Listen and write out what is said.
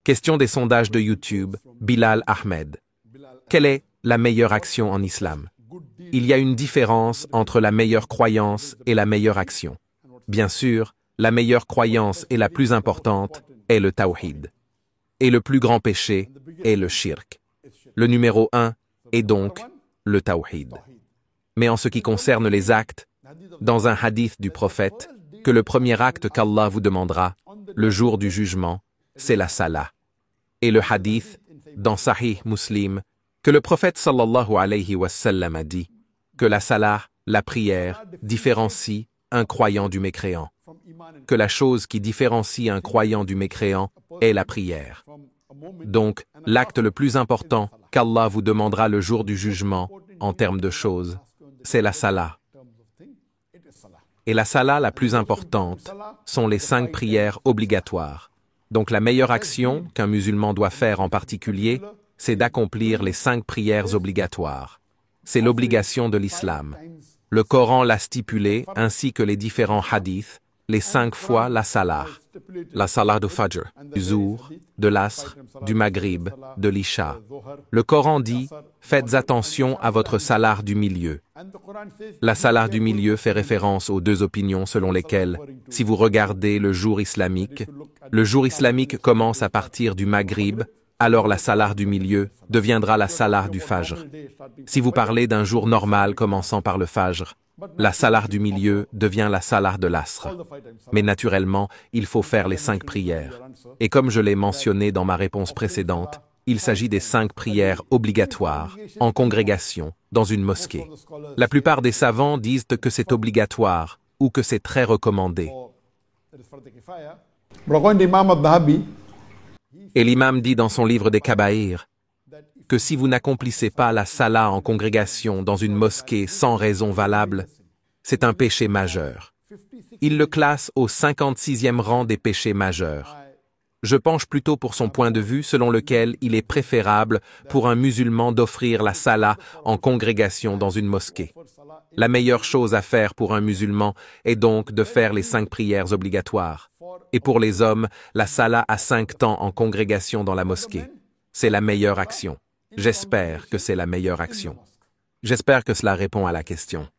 Question des sondages de YouTube, Bilal Ahmed. Quelle est la meilleure action en islam? Il y a une différence entre la meilleure croyance et la meilleure action. Bien sûr, la meilleure croyance et la plus importante est le tawhid. Et le plus grand péché est le shirk. Le numéro 1 est donc le tawhid. Mais en ce qui concerne les actes, dans un hadith du prophète, que le premier acte qu'Allah vous demandera, le jour du jugement, c'est la salah. Et le hadith, dans Sahih Muslim, que le prophète sallallahu alayhi wa sallam a dit que la salah, la prière, différencie un croyant du mécréant. Que la chose qui différencie un croyant du mécréant est la prière. Donc, l'acte le plus important qu'Allah vous demandera le jour du jugement, en termes de choses, c'est la salah. Et la salah la plus importante sont les 5 prières obligatoires. Donc la meilleure action qu'un musulman doit faire en particulier, c'est d'accomplir les 5 prières obligatoires. C'est l'obligation de l'islam. Le Coran l'a stipulé, ainsi que les différents hadiths, les 5 fois la salah du Fajr, du Zuhr, de l'Asr, du Maghrib, de l'Isha. Le Coran dit « Faites attention à votre salah du milieu ». La salah du milieu fait référence aux 2 opinions selon lesquelles, si vous regardez le jour islamique commence à partir du Maghrib, alors la salah du milieu deviendra la salah du Fajr. Si vous parlez d'un jour normal commençant par le Fajr, la salah du milieu devient la salah de l'Asr. Mais naturellement, il faut faire les 5 prières. Et comme je l'ai mentionné dans ma réponse précédente, il s'agit des 5 prières obligatoires, en congrégation, dans une mosquée. La plupart des savants disent que c'est obligatoire ou que c'est très recommandé. Et l'imam dit dans son livre des Kabaïr que si vous n'accomplissez pas la salah en congrégation dans une mosquée sans raison valable, c'est un péché majeur. Il le classe au 56e rang des péchés majeurs. Je penche plutôt pour son point de vue selon lequel il est préférable pour un musulman d'offrir la salah en congrégation dans une mosquée. La meilleure chose à faire pour un musulman est donc de faire les 5 prières obligatoires. Et pour les hommes, la salah à 5 temps en congrégation dans la mosquée. C'est la meilleure action. J'espère que c'est la meilleure action. J'espère que cela répond à la question.